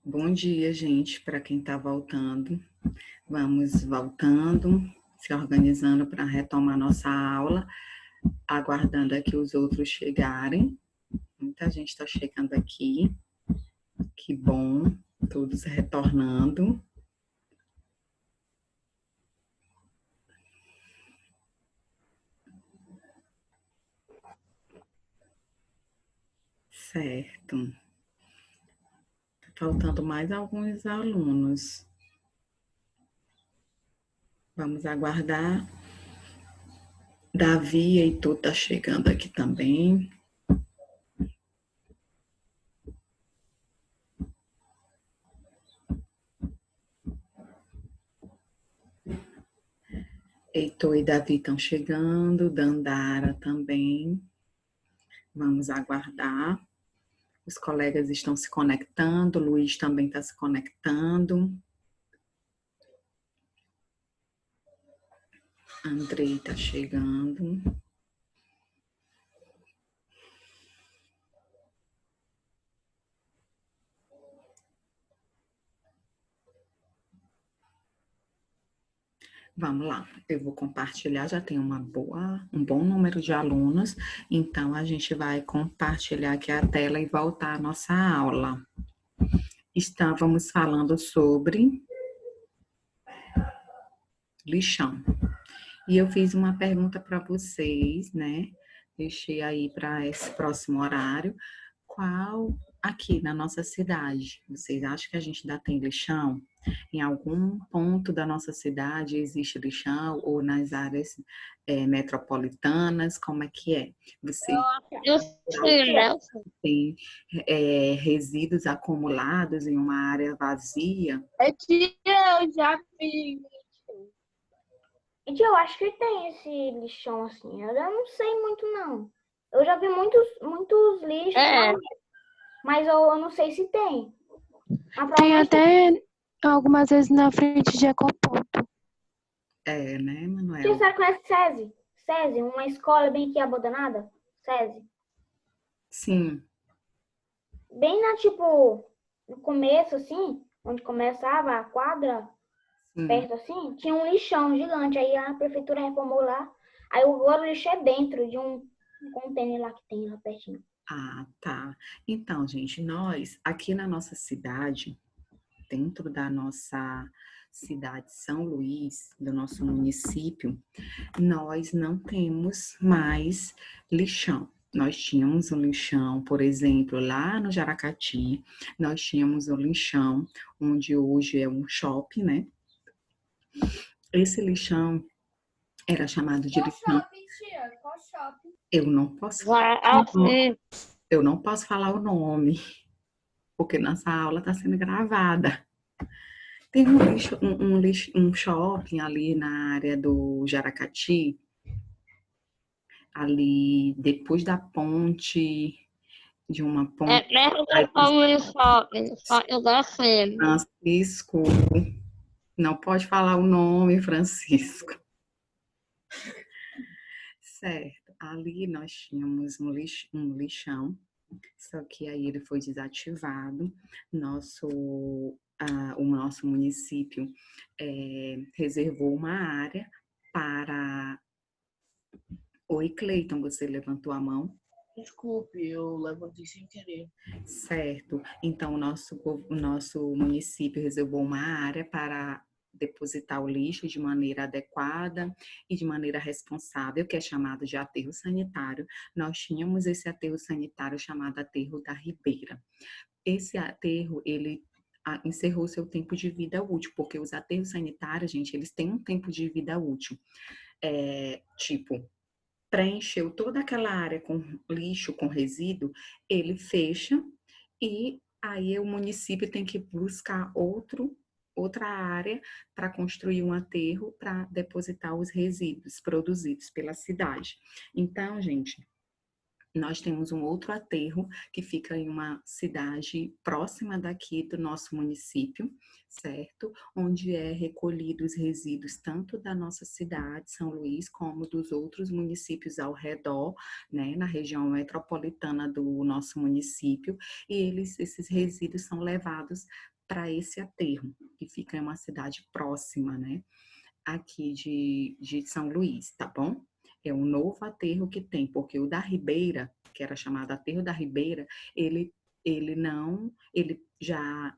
Bom dia, gente, para quem está voltando. Vamos voltando, se organizando para retomar nossa aula, aguardando aqui os outros chegarem. Muita gente está chegando aqui. Que bom, todos retornando. Certo. Faltando mais alguns alunos. Vamos aguardar. Davi e Heitor está chegando aqui também. Heitor e Davi estão chegando, Dandara também. Vamos aguardar. Os colegas estão se conectando, o Luiz também está se conectando. Andrei está chegando. Vamos lá, eu vou compartilhar, já tem um bom número de alunos, então a gente vai compartilhar aqui a tela e voltar à nossa aula. Estávamos falando sobre lixão. E eu fiz uma pergunta para vocês, né? Deixei aí para esse próximo horário. Qual aqui na nossa cidade, vocês acham que a gente ainda tem lixão? Em algum ponto da nossa cidade existe lixão ou nas áreas metropolitanas? Como é que é? Você Eu sei, né? tem resíduos acumulados em uma área vazia? É que eu já vi. Eu acho que tem esse lixão assim. Eu não sei muito, não. Eu já vi muitos lixos, mas eu não sei se tem. Tem até algumas vezes na frente de ecoponto. É, né, Manuela? Você conhece SESI? SESI, uma escola bem aqui abandonada? SESI. Sim. Bem no começo, assim, onde começava a quadra, perto assim, tinha um lixão gigante. Aí a prefeitura reformou lá. Aí agora o lixo é dentro de um container lá que tem lá pertinho. Ah, tá. Então, gente, nós, aqui na nossa cidade, dentro da nossa cidade São Luís, do nosso município, nós não temos mais lixão. Nós tínhamos um lixão, por exemplo, lá no Jaracati, nós tínhamos um lixão, onde hoje é um shopping, né? Esse lixão era chamado de lixão. Qual shopping? Eu não posso falar o nome, porque nossa aula está sendo gravada. Tem um shopping ali na área do Jaracati, ali depois da ponte, de uma ponte. Francisco, não pode falar o nome, Francisco. Certo, ali nós tínhamos um lixão, só que aí ele foi desativado. O nosso município reservou uma área para... Oi, Cleiton, você levantou a mão? Desculpe, eu levantei sem querer. Certo, então o nosso município reservou uma área para depositar o lixo de maneira adequada e de maneira responsável, que é chamado de aterro sanitário. Nós tínhamos esse aterro sanitário chamado Aterro da Ribeira. Esse aterro, ele encerrou seu tempo de vida útil, porque os aterros sanitários, gente, eles têm um tempo de vida útil. Preencheu toda aquela área com lixo, com resíduo, ele fecha e aí o município tem que buscar outra área para construir um aterro para depositar os resíduos produzidos pela cidade. Então, gente, nós temos um outro aterro que fica em uma cidade próxima daqui do nosso município, certo? Onde é recolhido os resíduos tanto da nossa cidade, São Luís, como dos outros municípios ao redor, né? Na região metropolitana do nosso município. E esses resíduos são levados para esse aterro, que fica em uma cidade próxima, né? Aqui de São Luís, tá bom? É um novo aterro que tem, porque o da Ribeira, que era chamado Aterro da Ribeira, ele já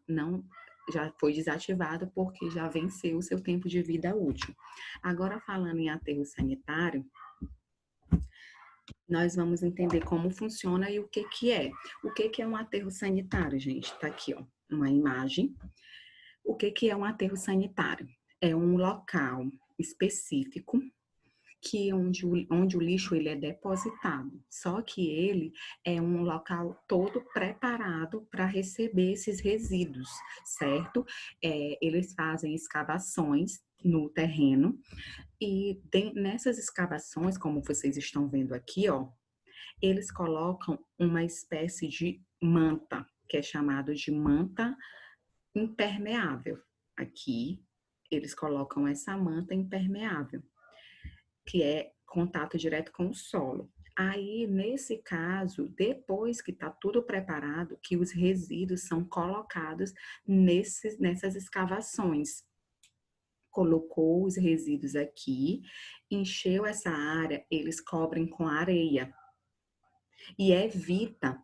foi desativado porque já venceu o seu tempo de vida útil. Agora, falando em aterro sanitário, nós vamos entender como funciona e o que que é. O que que é um aterro sanitário, gente? Tá aqui, ó, uma imagem. O que que é um aterro sanitário? É um local específico que onde o lixo ele é depositado. Só que ele é um local todo preparado para receber esses resíduos, certo? Eles fazem escavações no terreno e nessas escavações, como vocês estão vendo aqui, ó, eles colocam uma espécie de manta, que é chamado de manta impermeável. Aqui, eles colocam essa manta impermeável, que é contato direto com o solo. Aí, nesse caso, depois que está tudo preparado, que os resíduos são colocados nessas escavações. Colocou os resíduos aqui, encheu essa área, eles cobrem com areia. E evita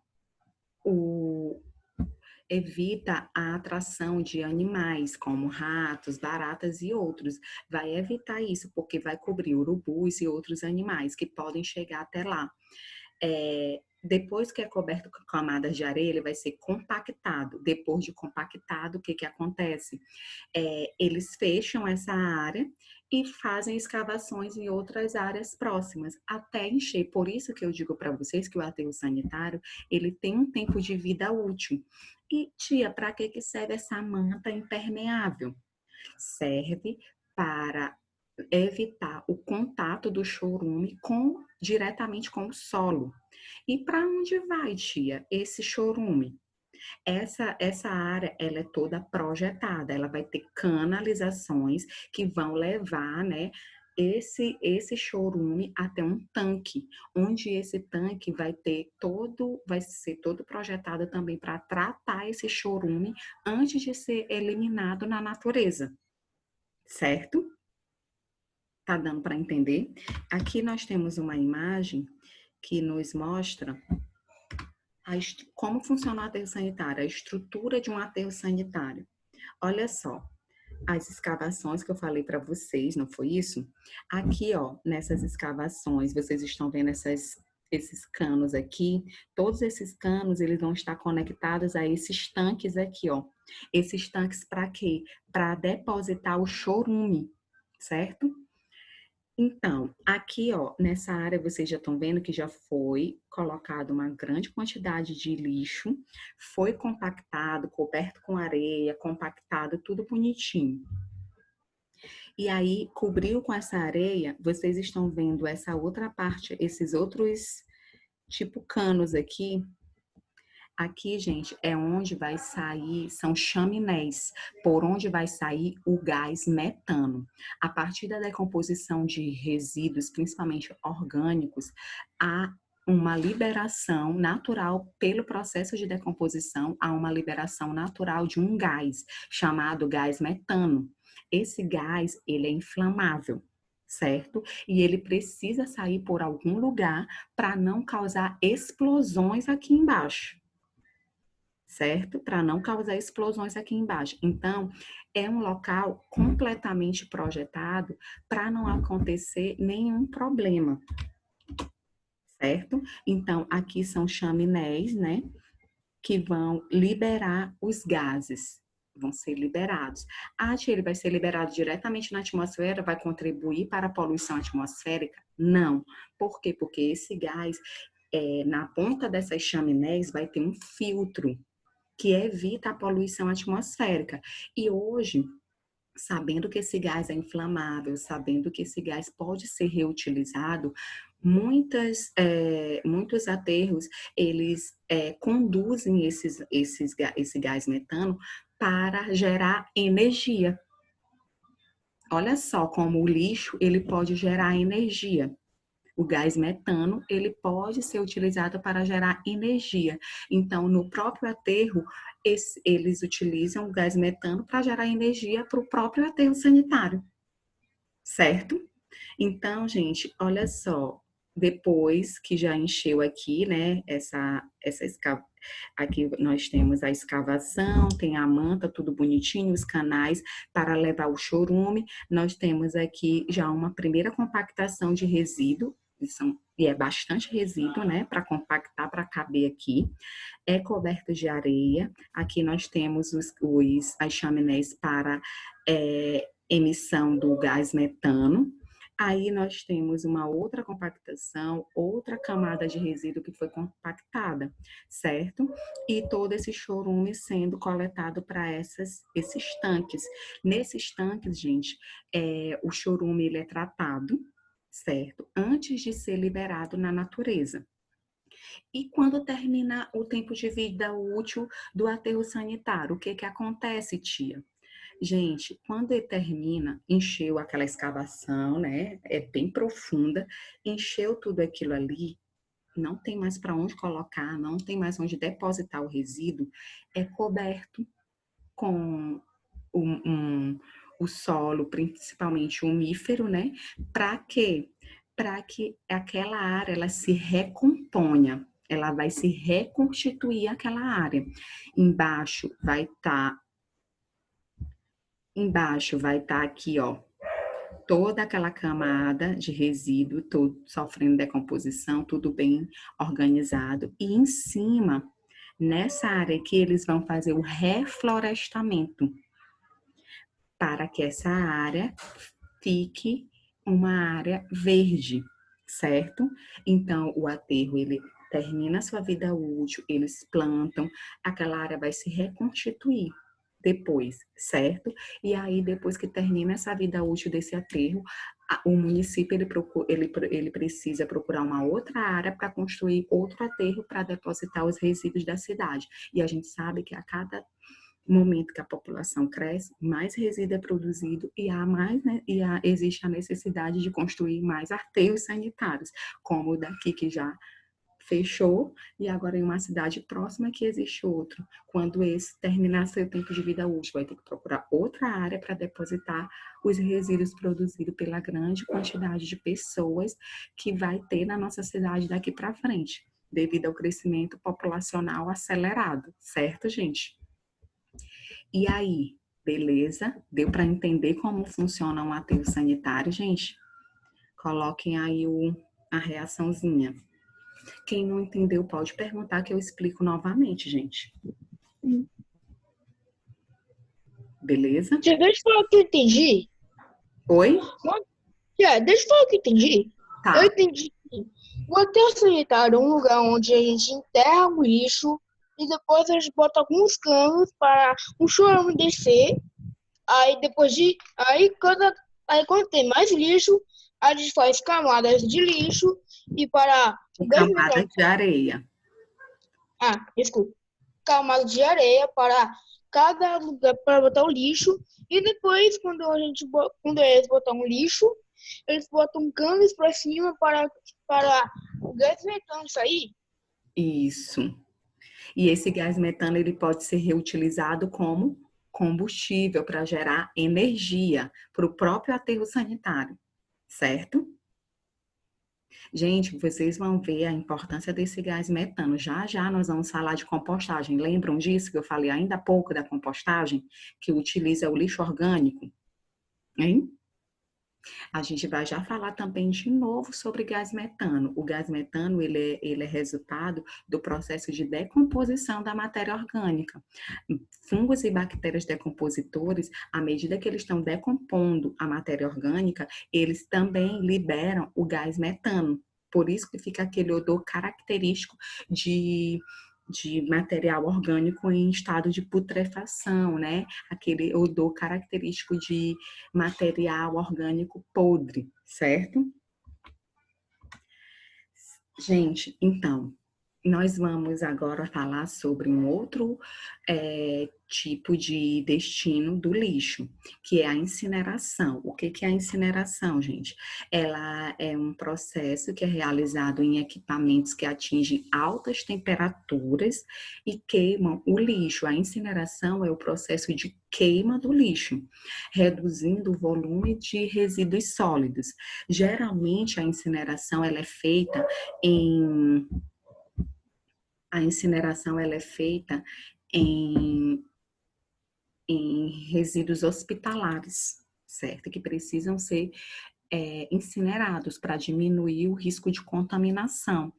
a atração de animais, como ratos, baratas e outros. Vai evitar isso, porque vai cobrir urubus e outros animais que podem chegar até lá. Depois que é coberto com camadas de areia, ele vai ser compactado. Depois de compactado, o que que acontece? Eles fecham essa área e fazem escavações em outras áreas próximas, até encher. Por isso que eu digo para vocês que o aterro sanitário, ele tem um tempo de vida útil. E, tia, para que serve essa manta impermeável? Serve para evitar o contato do chorume diretamente com o solo. E para onde vai, tia, esse chorume? Essa área, ela é toda projetada, ela vai ter canalizações que vão levar, né, esse chorume até um tanque, onde esse tanque vai ser todo projetado também para tratar esse chorume antes de ser eliminado na natureza, certo? Tá dando para entender? Aqui nós temos uma imagem que nos mostra como funciona o aterro sanitário, a estrutura de um aterro sanitário. Olha só, as escavações que eu falei para vocês, não foi isso? Aqui, ó, nessas escavações, vocês estão vendo esses canos aqui, todos esses canos, eles vão estar conectados a esses tanques aqui, ó. Esses tanques para quê? Para depositar o chorume, certo? Então, aqui, ó, nessa área, vocês já estão vendo que já foi colocado uma grande quantidade de lixo, foi compactado, coberto com areia, compactado, tudo bonitinho. E aí, cobriu com essa areia, vocês estão vendo essa outra parte, esses outros, tipo canos aqui. Aqui, gente, é onde vai sair, são chaminés, por onde vai sair o gás metano. A partir da decomposição de resíduos, principalmente orgânicos, há uma liberação natural, pelo processo de decomposição, há uma liberação natural de um gás, chamado gás metano. Esse gás, ele é inflamável, certo? E ele precisa sair por algum lugar para não causar explosões aqui embaixo, certo? Para não causar explosões aqui embaixo. Então, é um local completamente projetado para não acontecer nenhum problema, certo? Então, aqui são chaminés, né? Que vão liberar os gases, vão ser liberados. Ele vai ser liberado diretamente na atmosfera, vai contribuir para a poluição atmosférica? Não. Por quê? Porque esse gás, na ponta dessas chaminés, vai ter um filtro que evita a poluição atmosférica. E hoje, sabendo que esse gás é inflamável, sabendo que esse gás pode ser reutilizado, muitos aterros, eles conduzem esse gás metano para gerar energia. Olha só como o lixo, ele pode gerar energia. O gás metano, ele pode ser utilizado para gerar energia. Então, no próprio aterro, eles utilizam o gás metano para gerar energia para o próprio aterro sanitário, certo? Então, gente, olha só, depois que já encheu aqui, né, aqui nós temos a escavação, tem a manta, tudo bonitinho, os canais para levar o chorume. Nós temos aqui já uma primeira compactação de resíduo, e é bastante resíduo, né, para compactar, para caber aqui. É coberto de areia. Aqui nós temos as chaminés para emissão do gás metano. Aí nós temos uma outra compactação, outra camada de resíduo que foi compactada, certo? E todo esse chorume sendo coletado para esses tanques. Nesses tanques, gente, o chorume ele é tratado, certo? Antes de ser liberado na natureza. E quando termina o tempo de vida útil do aterro sanitário, o que que acontece, tia? Gente, quando ele termina, encheu aquela escavação, né? É bem profunda, encheu tudo aquilo ali, não tem mais para onde colocar, não tem mais onde depositar o resíduo, é coberto com o solo, principalmente umífero, né? Para quê? Para que aquela área ela se recomponha, ela vai se reconstituir aquela área. Embaixo vai estar aqui, ó, toda aquela camada de resíduo, todo sofrendo decomposição, tudo bem organizado. E em cima, nessa área aqui, eles vão fazer o reflorestamento para que essa área fique uma área verde, certo? Então, o aterro, ele termina a sua vida útil, eles plantam, aquela área vai se reconstituir depois, certo? E aí, depois que termina essa vida útil desse aterro, o município ele precisa procurar uma outra área para construir outro aterro para depositar os resíduos da cidade. E a gente sabe que a cada momento que a população cresce, mais resíduo é produzido e existe a necessidade de construir mais aterros sanitários, como o daqui que já fechou, e agora em uma cidade próxima que existe outro. Quando esse terminar seu tempo de vida útil, vai ter que procurar outra área para depositar os resíduos produzidos pela grande quantidade de pessoas que vai ter na nossa cidade daqui para frente, devido ao crescimento populacional acelerado, certo, gente? E aí, beleza? Deu para entender como funciona um aterro sanitário, gente? Coloquem aí a reaçãozinha. Quem não entendeu pode perguntar que eu explico novamente, gente. Beleza? Tia, deixa eu falar o que eu entendi. Oi? Tia, deixa eu falar o que eu entendi. Tá. Eu entendi que o aterro sanitário é um lugar onde a gente enterra o lixo e depois a gente bota alguns canos para o chorume descer. Aí quando tem mais lixo, a gente faz camadas de lixo e para Com camada de areia. desculpa. Camadas de areia para cada lugar para botar o lixo. E depois, quando eles botam o lixo, eles botam canos para cima para o gás metano sair. Isso. E esse gás metano ele pode ser reutilizado como combustível para gerar energia para o próprio aterro sanitário, certo? Gente, vocês vão ver a importância desse gás metano. Já já nós vamos falar de compostagem. Lembram disso que eu falei ainda há pouco da compostagem, que utiliza o lixo orgânico? Hein? A gente vai já falar também de novo sobre gás metano. O gás metano, ele é resultado do processo de decomposição da matéria orgânica. Fungos e bactérias decompositores, à medida que eles estão decompondo a matéria orgânica, eles também liberam o gás metano. Por isso que fica aquele odor característico de material orgânico em estado de putrefação, né? Aquele odor característico de material orgânico podre, certo? Gente, então, nós vamos agora falar sobre um outro tipo de destino do lixo, que é a incineração. O que é a incineração, gente? Ela é um processo que é realizado em equipamentos que atingem altas temperaturas e queimam o lixo. A incineração é o processo de queima do lixo, reduzindo o volume de resíduos sólidos. Geralmente, a incineração ela é feita em a incineração ela é feita em, em resíduos hospitalares, certo? Que precisam ser incinerados para diminuir o risco de contaminação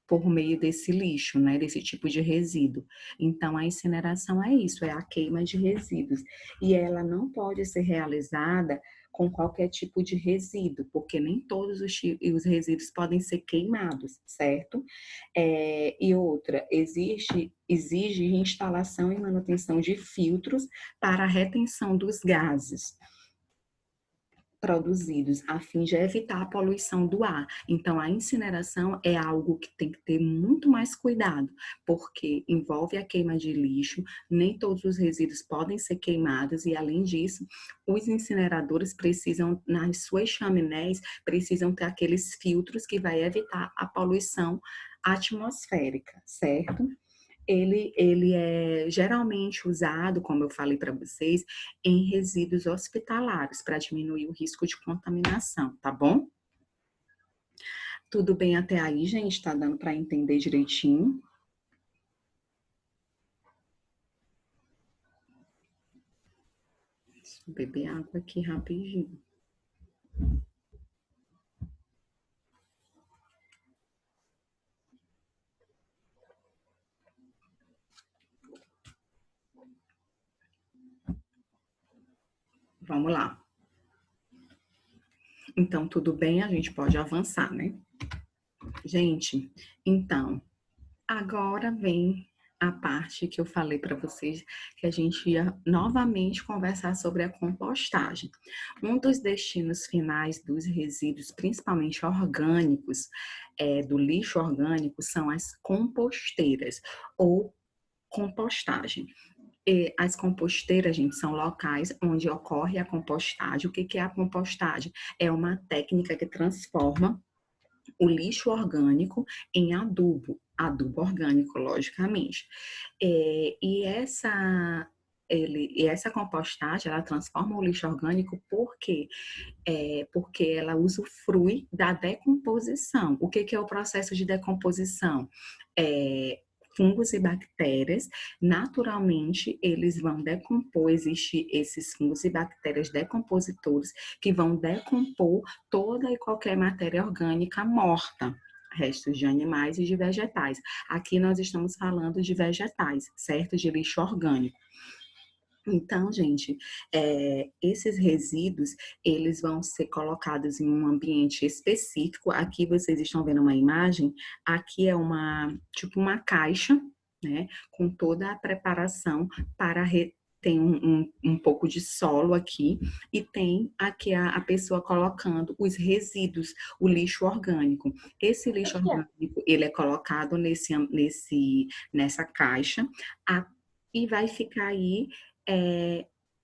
por meio desse lixo, né? Desse tipo de resíduo. Então, a incineração é isso, é a queima de resíduos. E ela não pode ser realizada com qualquer tipo de resíduo, porque nem todos os resíduos podem ser queimados, certo? E outra, exige instalação e manutenção de filtros para a retenção dos gases produzidos, a fim de evitar a poluição do ar. Então, a incineração é algo que tem que ter muito mais cuidado, porque envolve a queima de lixo, nem todos os resíduos podem ser queimados, e além disso, os incineradores precisam, nas suas chaminés, precisam ter aqueles filtros que vai evitar a poluição atmosférica, certo? Ele é geralmente usado, como eu falei para vocês, em resíduos hospitalares, para diminuir o risco de contaminação, tá bom? Tudo bem até aí, gente? Tá dando para entender direitinho? Deixa eu beber água aqui rapidinho. Vamos lá. Então, tudo bem? A gente pode avançar, né? Gente, então, agora vem a parte que eu falei para vocês, que a gente ia novamente conversar sobre a compostagem. Um dos destinos finais dos resíduos, principalmente orgânicos, do lixo orgânico, são as composteiras ou compostagem. E as composteiras, gente, são locais onde ocorre a compostagem. O que é a compostagem? É uma técnica que transforma o lixo orgânico em adubo orgânico, logicamente. E essa compostagem, ela transforma o lixo orgânico porque ela usufrui da decomposição. O que é o processo de decomposição? Fungos e bactérias, naturalmente, eles vão decompor, existem esses fungos e bactérias decompositores que vão decompor toda e qualquer matéria orgânica morta, restos de animais e de vegetais. Aqui nós estamos falando de vegetais, certo? De lixo orgânico. Então, gente, esses resíduos, eles vão ser colocados em um ambiente específico. Aqui vocês estão vendo uma imagem, aqui é tipo uma caixa, né, com toda a preparação para tem um pouco de solo aqui e tem aqui a pessoa colocando os resíduos, o lixo orgânico. Esse lixo orgânico, ele é colocado nessa caixa e vai ficar aí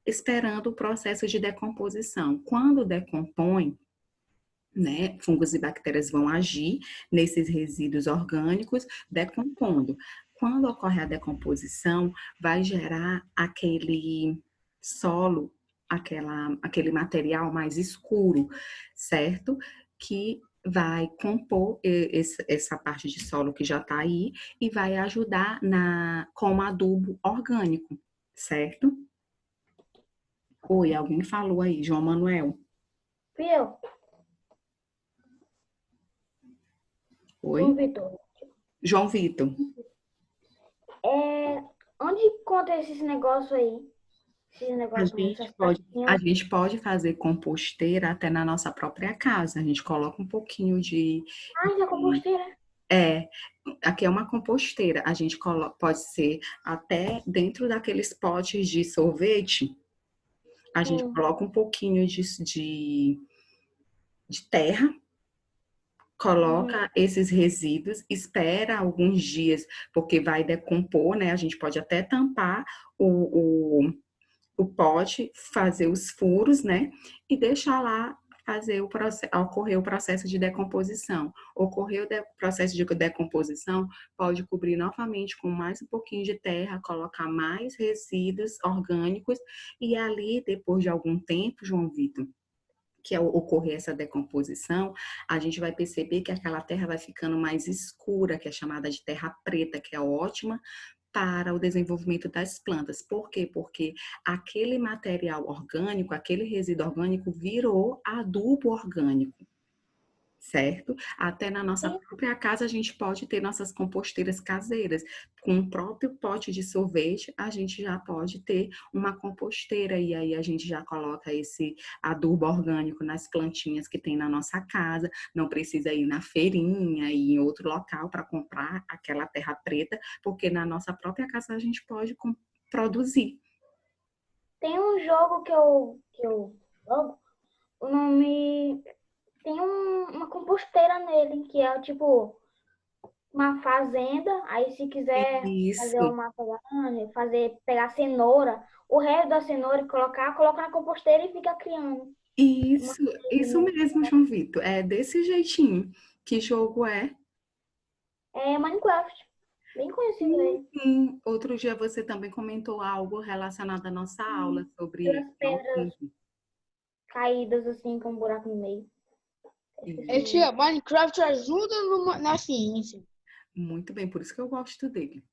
esperando o processo de decomposição. Quando decompõe, né, fungos e bactérias vão agir nesses resíduos orgânicos, decompondo. Quando ocorre a decomposição, vai gerar aquele solo, aquele material mais escuro, certo? Que vai compor essa parte de solo que já está aí e vai ajudar como adubo orgânico, certo? Oi, alguém falou aí, João Manuel. Fui eu. Oi? João Vitor. João Vitor. Onde conta esses negócios aí? A gente pode fazer composteira até na nossa própria casa. A gente coloca um pouquinho de... isso é composteira? Aqui é uma composteira. A gente pode ser até dentro daqueles potes de sorvete. A gente coloca um pouquinho de terra coloca esses resíduos, espera alguns dias, porque vai decompor, né? A gente pode até tampar o pote, fazer os furos, né? E deixar lá fazer ocorrer o processo de decomposição. Ocorreu o processo de decomposição, pode cobrir novamente com mais um pouquinho de terra, colocar mais resíduos orgânicos e ali, depois de algum tempo, João Vitor, que ao ocorrer essa decomposição, a gente vai perceber que aquela terra vai ficando mais escura, que é chamada de terra preta, que é ótima para o desenvolvimento das plantas. Por quê? Porque aquele material orgânico, aquele resíduo orgânico virou adubo orgânico. Certo? Até na nossa própria casa a gente pode ter nossas composteiras caseiras. Com o próprio pote de sorvete, a gente já pode ter uma composteira e aí a gente já coloca esse adubo orgânico nas plantinhas que tem na nossa casa. Não precisa ir na feirinha e em outro local para comprar aquela terra preta, porque na nossa própria casa a gente pode produzir. Tem um jogo que eu jogo, o nome... Tem uma composteira nele, que é tipo uma fazenda. Aí se quiser fazer uma pegar cenoura, o resto da cenoura coloca na composteira e fica criando. Isso mesmo, João Vitor. É desse jeitinho. Que jogo é? É Minecraft. Bem conhecido aí. Sim. Outro dia você também comentou algo relacionado à nossa aula sobre as pedras caídas assim com um buraco no meio. Tia, Minecraft ajuda na ciência. Muito bem, por isso que eu gosto dele.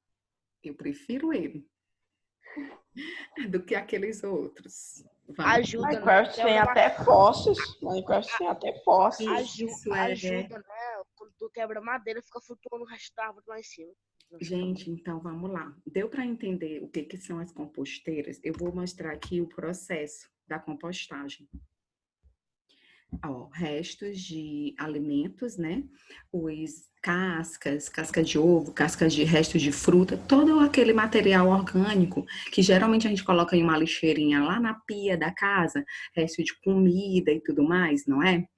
Eu prefiro ele do que aqueles outros. Ajuda, Minecraft tem até fósseis. Minecraft tem até fósseis. Ajuda, né? Quando tu quebra madeira, fica flutuando o resto da árvore lá em cima. Gente, então vamos lá. Deu para entender o que são as composteiras? Eu vou mostrar aqui o processo da compostagem. Ó, restos de alimentos, né? Os casca de ovo, cascas de restos de fruta, todo aquele material orgânico que geralmente a gente coloca em uma lixeirinha lá na pia da casa, resto de comida e tudo mais, não é?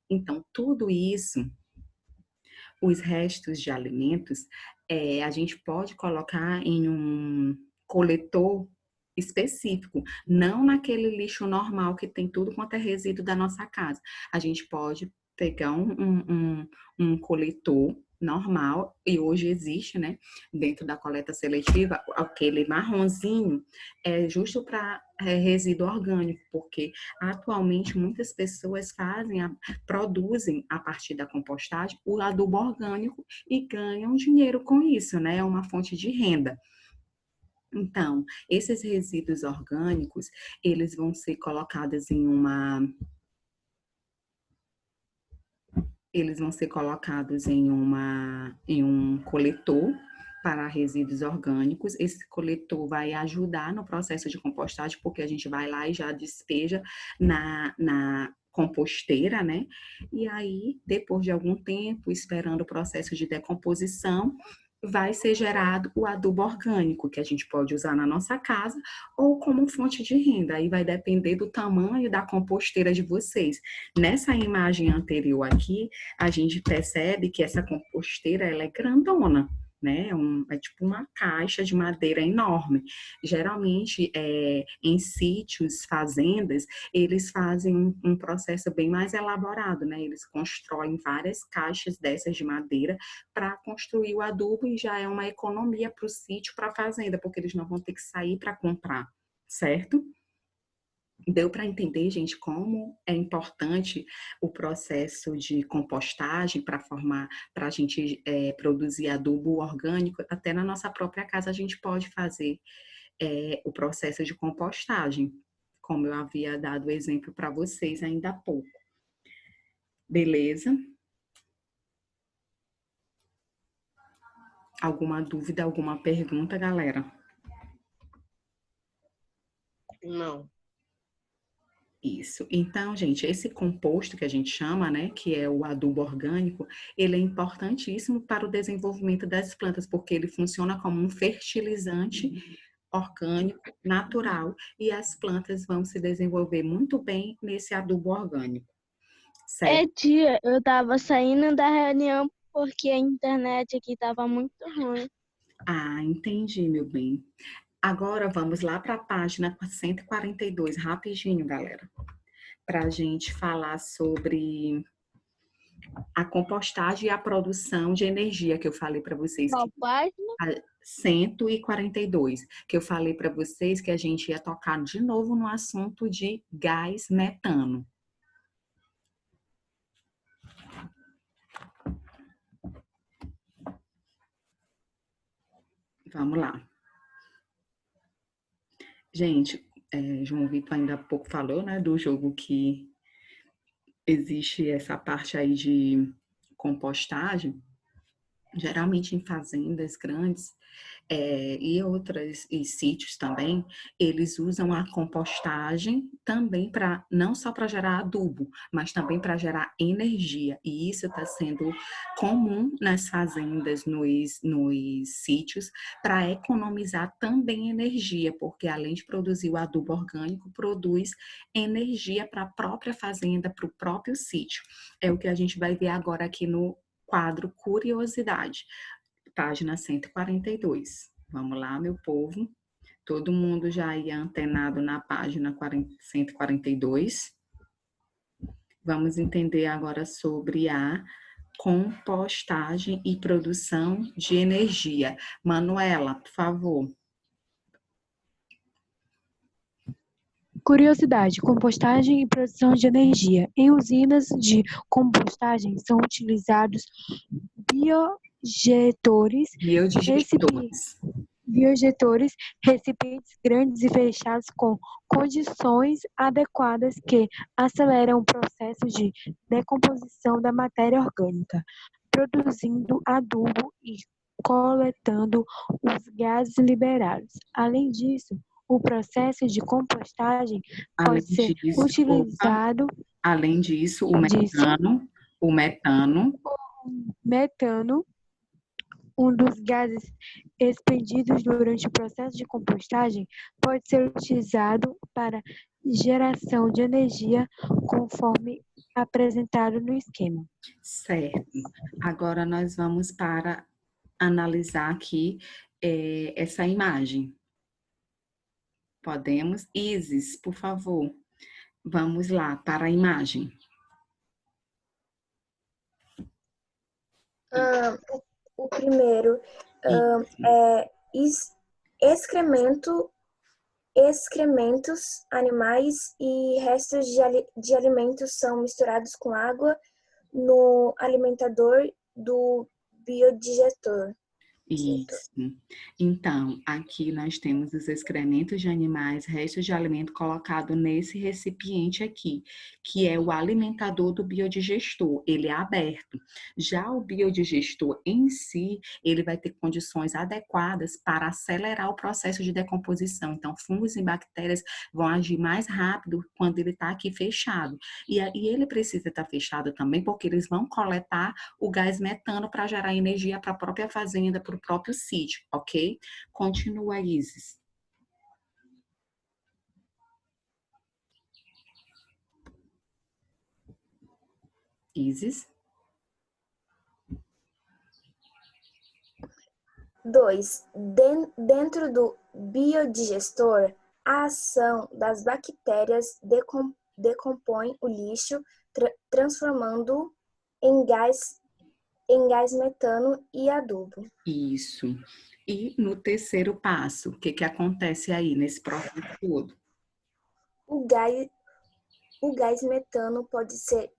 Então, tudo isso, os restos de alimentos, a gente pode colocar em um coletor específico, não naquele lixo normal que tem tudo quanto é resíduo da nossa casa. A gente pode pegar um coletor normal, e hoje existe, né, dentro da coleta seletiva, aquele marronzinho é justo para resíduo orgânico, porque atualmente muitas pessoas produzem a partir da compostagem o adubo orgânico e ganham dinheiro com isso, né, é uma fonte de renda. Então, esses resíduos orgânicos, eles vão ser colocados em um coletor para resíduos orgânicos. Esse coletor vai ajudar no processo de compostagem, porque a gente vai lá e já despeja na composteira, né? E aí, depois de algum tempo, esperando o processo de decomposição, vai ser gerado o adubo orgânico, que a gente pode usar na nossa casa ou como fonte de renda. Aí vai depender do tamanho da composteira de vocês. Nessa imagem anterior aqui, a gente percebe que essa composteira ela é grandona, né? É tipo uma caixa de madeira enorme. Geralmente, em sítios, fazendas, eles fazem um processo bem mais elaborado, né? Eles constroem várias caixas dessas de madeira para construir o adubo e já é uma economia para o sítio, para a fazenda, porque eles não vão ter que sair para comprar, certo? Deu para entender, gente, como é importante o processo de compostagem para a gente produzir adubo orgânico. Até na nossa própria casa a gente pode fazer o processo de compostagem, como eu havia dado o exemplo para vocês ainda há pouco. Beleza? Alguma dúvida, alguma pergunta, galera? Não. Isso. Então, gente, esse composto que a gente chama, né, que é o adubo orgânico, ele é importantíssimo para o desenvolvimento das plantas, porque ele funciona como um fertilizante orgânico natural e as plantas vão se desenvolver muito bem nesse adubo orgânico. certo? Tia, eu tava saindo da reunião porque a internet aqui tava muito ruim. Ah, entendi, meu bem. Agora vamos lá para a página 142, rapidinho, galera, para a gente falar sobre a compostagem e a produção de energia que eu falei para vocês, Qual que página? a 142, que eu falei para vocês que a gente ia tocar de novo no assunto de gás metano. Vamos lá. Gente, João Vitor ainda há pouco falou, né, do jogo que existe essa parte aí de compostagem, geralmente em fazendas grandes, e outras e sítios também, eles usam a compostagem também para não só para gerar adubo, mas também para gerar energia. E isso está sendo comum nas fazendas, nos sítios, para economizar também energia, porque além de produzir o adubo orgânico, produz energia para a própria fazenda, para o próprio sítio. É o que a gente vai ver agora aqui no quadro Curiosidade, página 142. Vamos lá, meu povo. Todo mundo já ia antenado na página 142. Vamos entender agora sobre a compostagem e produção de energia. Manuela, por favor. Curiosidade: compostagem e produção de energia. Em usinas de compostagem são utilizados biogetores, recipientes grandes e fechados com condições adequadas que aceleram o processo de decomposição da matéria orgânica, produzindo adubo e coletando os gases liberados. Além disso, o processo de compostagem Além pode ser disso, utilizado além disso, disso, o metano, metano, um dos gases expendidos durante o processo de compostagem, pode ser utilizado para geração de energia, conforme apresentado no esquema. certo. Agora nós vamos para analisar aqui essa imagem. Podemos? Isis, por favor. Vamos lá para a imagem. O primeiro é excrementos animais e restos de alimentos são misturados com água no alimentador do biodigestor. Isso. Então, aqui nós temos os excrementos de animais, restos de alimento colocado nesse recipiente aqui, que é o alimentador do biodigestor. Ele é aberto. Já o biodigestor em si, ele vai ter condições adequadas para acelerar o processo de decomposição. Então, fungos e bactérias vão agir mais rápido quando ele está aqui fechado. E ele precisa estar fechado também, porque eles vão coletar o gás metano para gerar energia para a própria fazenda, para o próprio sítio, ok? Continua, Isis. Isis. 2. Dentro do biodigestor, a ação das bactérias decompõe o lixo, transformando-o em gás metano e adubo. Isso. E no terceiro passo, o que acontece aí nesse processo todo? O gás metano pode ser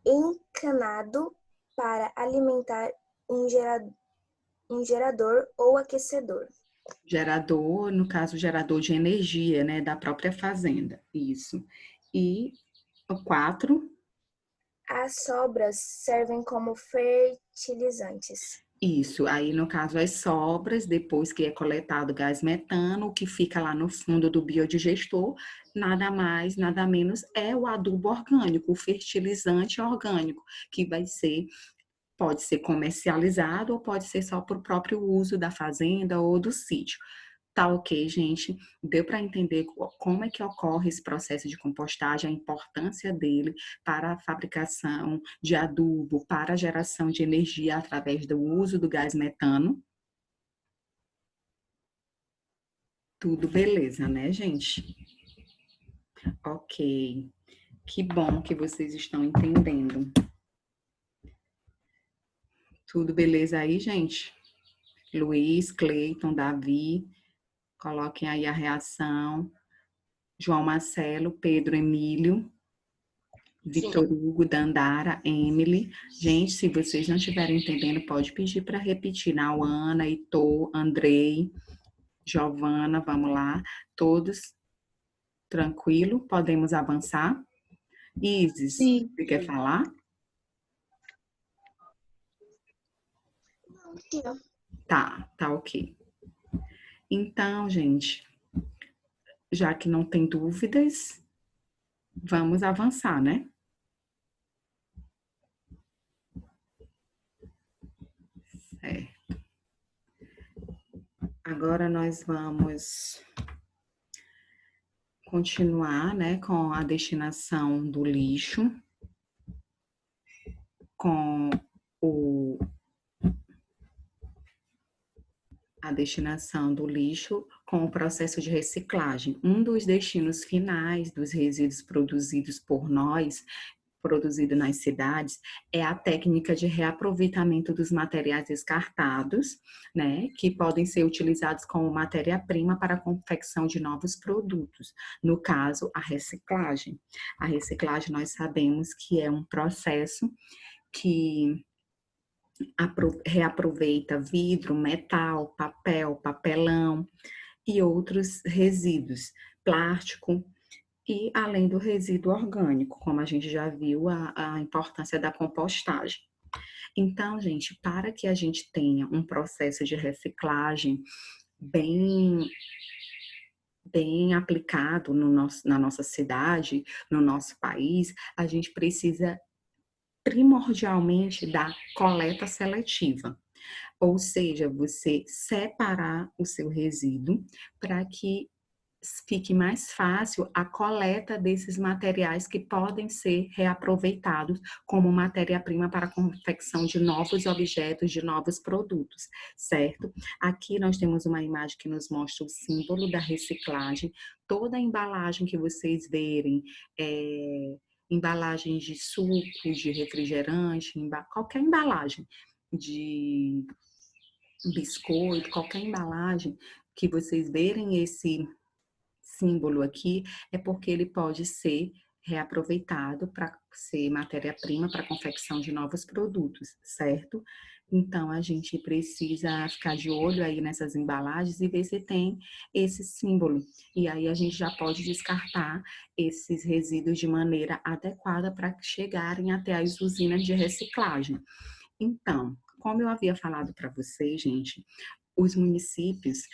encanado para alimentar um gerador ou aquecedor. Gerador, no caso, gerador de energia, né, da própria fazenda. Isso. E o 4. As sobras servem como fertilizantes. Isso, aí no caso as sobras, depois que é coletado gás metano, o que fica lá no fundo do biodigestor, nada mais, nada menos é o adubo orgânico, o fertilizante orgânico, que pode ser comercializado ou pode ser só para o próprio uso da fazenda ou do sítio. Tá ok, gente? Deu para entender como é que ocorre esse processo de compostagem, a importância dele para a fabricação de adubo, para a geração de energia através do uso do gás metano? Tudo beleza, né, gente? Ok. Que bom que vocês estão entendendo. Tudo beleza aí, gente? Luiz, Cleiton, Davi, coloquem aí a reação. João Marcelo, Pedro Emílio, Vitor Hugo, Dandara, Emily. Gente, se vocês não estiverem entendendo, pode pedir para repetir. Nauana, Heitor, Andrei, Giovana, vamos lá. Todos tranquilo? Podemos avançar? Isis, Sim. você quer falar? Tá ok. Então, gente, já que não tem dúvidas, vamos avançar, né? Certo. Agora nós vamos continuar, né, com a destinação do lixo, com a destinação do lixo com o processo de reciclagem. Um dos destinos finais dos resíduos produzidos por nós, produzido nas cidades, é a técnica de reaproveitamento dos materiais descartados, né, que podem ser utilizados como matéria-prima para a confecção de novos produtos. No caso, a reciclagem. A reciclagem, nós sabemos que é um processo que reaproveita vidro, metal, papel, papelão e outros resíduos, plástico, e além do resíduo orgânico, como a gente já viu a importância da compostagem. Então, gente, para que a gente tenha um processo de reciclagem bem aplicado na nossa cidade, no nosso país, a gente precisa primordialmente da coleta seletiva. Ou seja, você separar o seu resíduo para que fique mais fácil a coleta desses materiais que podem ser reaproveitados como matéria-prima para a confecção de novos objetos, de novos produtos, certo? Aqui nós temos uma imagem que nos mostra o símbolo da reciclagem. Toda a embalagem que vocês verem, embalagens de suco, de refrigerante, qualquer embalagem de biscoito, qualquer embalagem que vocês verem esse símbolo aqui, é porque ele pode ser reaproveitado para ser matéria-prima para a confecção de novos produtos, certo? Então, a gente precisa ficar de olho aí nessas embalagens e ver se tem esse símbolo. E aí a gente já pode descartar esses resíduos de maneira adequada para chegarem até as usinas de reciclagem. Então, como eu havia falado para vocês, gente, os municípios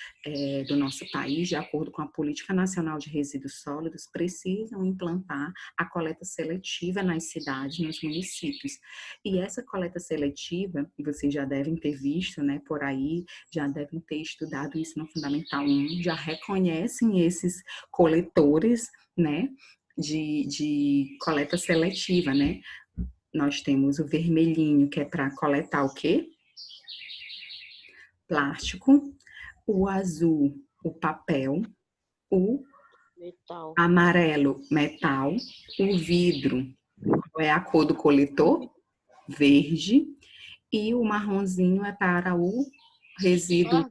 do nosso país, de acordo com a Política Nacional de Resíduos Sólidos, precisam implantar a coleta seletiva nas cidades, nos municípios. E essa coleta seletiva, vocês já devem ter visto, né, por aí, já devem ter estudado isso no Fundamental 1, já reconhecem esses coletores, né, de coleta seletiva, né? Nós temos o vermelhinho, que é para coletar o quê? Plástico, o azul, o papel, o Metal. amarelo, metal, o vidro, qual é a cor do coletor? Verde, e o marronzinho é para o resíduo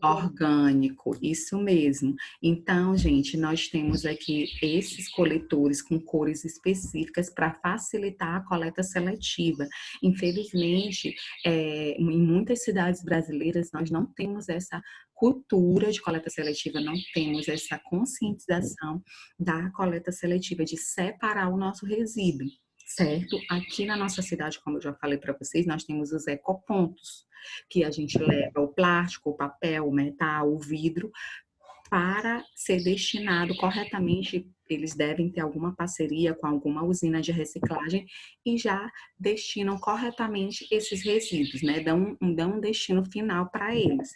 orgânico, isso mesmo. Então, gente, nós temos aqui esses coletores com cores específicas para facilitar a coleta seletiva. Infelizmente, em muitas cidades brasileiras, nós não temos essa cultura de coleta seletiva, não temos essa conscientização da coleta seletiva, de separar o nosso resíduo, certo? Aqui na nossa cidade, como eu já falei para vocês, nós temos os ecopontos, que a gente leva o plástico, o papel, o metal, o vidro, para ser destinado corretamente. Eles devem ter alguma parceria com alguma usina de reciclagem e já destinam corretamente esses resíduos, né? Dão um destino final para eles.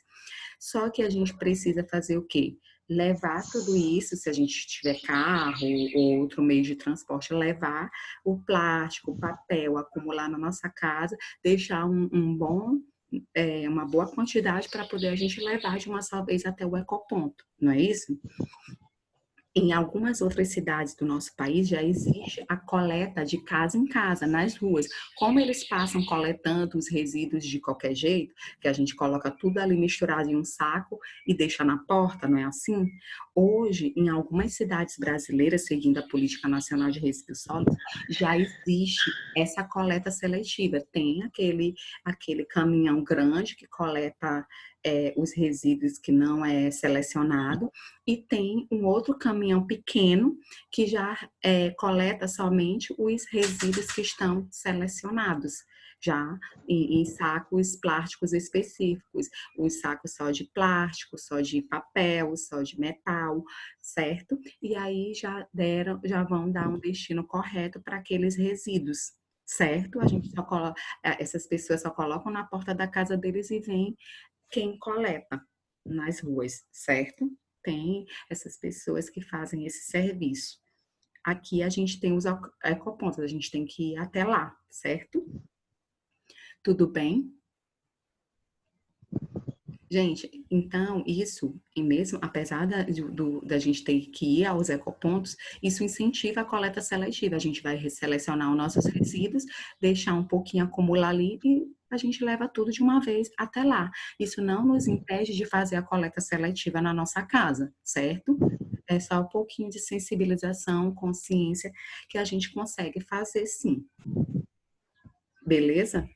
Só que a gente precisa fazer o quê? Levar tudo isso, se a gente tiver carro ou outro meio de transporte, levar o plástico, o papel, acumular na nossa casa, deixar uma boa quantidade para poder a gente levar de uma só vez até o ecoponto, não é isso? Em algumas outras cidades do nosso país já existe a coleta de casa em casa, nas ruas. Como eles passam coletando os resíduos de qualquer jeito, que a gente coloca tudo ali misturado em um saco e deixa na porta, não é assim? Hoje, em algumas cidades brasileiras, seguindo a Política Nacional de Resíduos Sólidos, já existe essa coleta seletiva. Tem aquele caminhão grande que coleta os resíduos que não é selecionado, e tem um outro caminhão pequeno que já coleta somente os resíduos que estão selecionados, já em sacos plásticos específicos, os sacos só de plástico, só de papel, só de metal, certo? E aí já vão dar um destino correto para aqueles resíduos, certo? A gente só coloca, essas pessoas só colocam na porta da casa deles e vem quem coleta nas ruas, certo? Tem essas pessoas que fazem esse serviço. Aqui a gente tem os ecopontos, a gente tem que ir até lá, certo? Tudo bem? Gente, então isso, e mesmo apesar da gente ter que ir aos ecopontos, isso incentiva a coleta seletiva. A gente vai selecionar os nossos resíduos, deixar um pouquinho acumular ali e a gente leva tudo de uma vez até lá. Isso não nos impede de fazer a coleta seletiva na nossa casa, certo? É só um pouquinho de sensibilização, consciência que a gente consegue fazer sim. Beleza?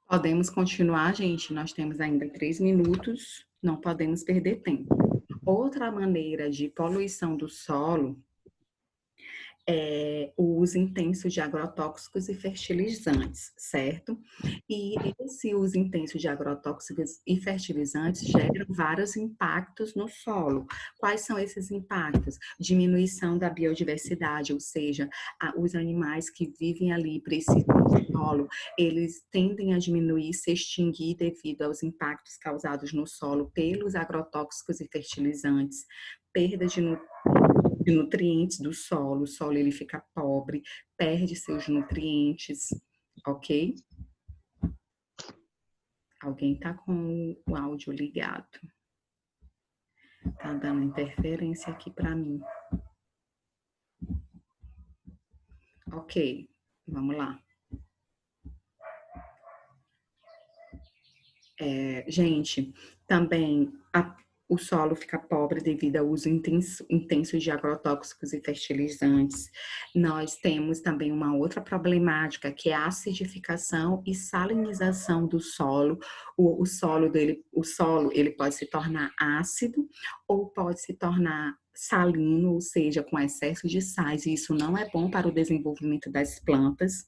Podemos continuar, gente. Nós temos ainda 3 minutos, não podemos perder tempo. Outra maneira de poluição do solo é o uso intenso de agrotóxicos e fertilizantes, certo? E esse uso intenso de agrotóxicos e fertilizantes gera vários impactos no solo. Quais são esses impactos? Diminuição da biodiversidade, ou seja, os animais que vivem ali precisam do solo, eles tendem a diminuir, se extinguir devido aos impactos causados no solo pelos agrotóxicos e fertilizantes, perda de nutrientes do solo, o solo ele fica pobre, perde seus nutrientes, ok? Alguém tá com o áudio ligado? Tá dando interferência aqui para mim. Ok, vamos lá. Gente, também o solo fica pobre devido ao uso intenso de agrotóxicos e fertilizantes. Nós temos também uma outra problemática, que é a acidificação e salinização do solo. O solo ele pode se tornar ácido ou pode se tornar salino, ou seja, com excesso de sais, e isso não é bom para o desenvolvimento das plantas.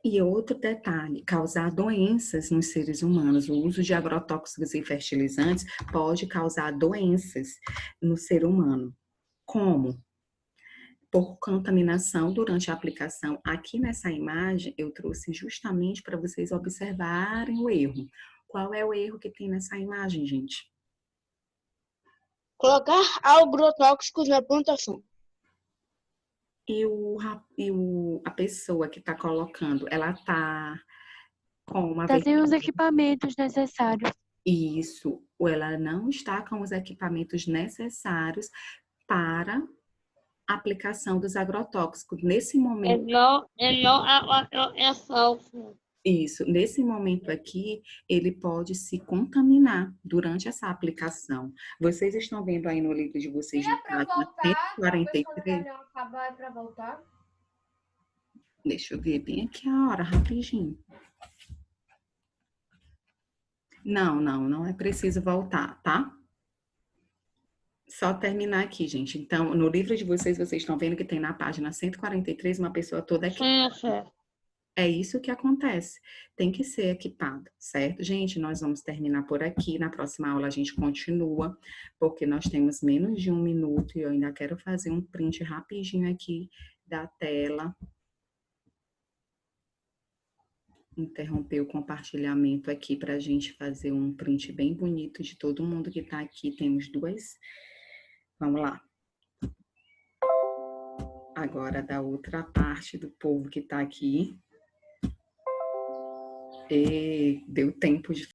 E outro detalhe, causar doenças nos seres humanos. O uso de agrotóxicos e fertilizantes pode causar doenças no ser humano. Como? Por contaminação durante a aplicação. Aqui nessa imagem, eu trouxe justamente para vocês observarem o erro. Qual é o erro que tem nessa imagem, gente? Colocar agrotóxicos na plantação. A pessoa que está colocando, ela está com uma... Tá sem os equipamentos necessários. Isso, ou ela não está com os equipamentos necessários para a aplicação dos agrotóxicos. Nesse momento... É falso. Isso, nesse momento aqui, ele pode se contaminar durante essa aplicação. Vocês estão vendo aí no livro de vocês de página 143? É para voltar? Deixa eu ver bem aqui a hora, rapidinho. Não é preciso voltar, tá? Só terminar aqui, gente. Então, no livro de vocês estão vendo que tem na página 143 uma pessoa toda aqui. É isso que acontece. Tem que ser equipado, certo? Gente, nós vamos terminar por aqui. Na próxima aula a gente continua, porque nós temos menos de 1 minuto e eu ainda quero fazer um print rapidinho aqui da tela. interromper o compartilhamento aqui para a gente fazer um print bem bonito de todo mundo que está aqui. Temos duas. Vamos lá. Agora, da outra parte do povo que está aqui. E deu tempo de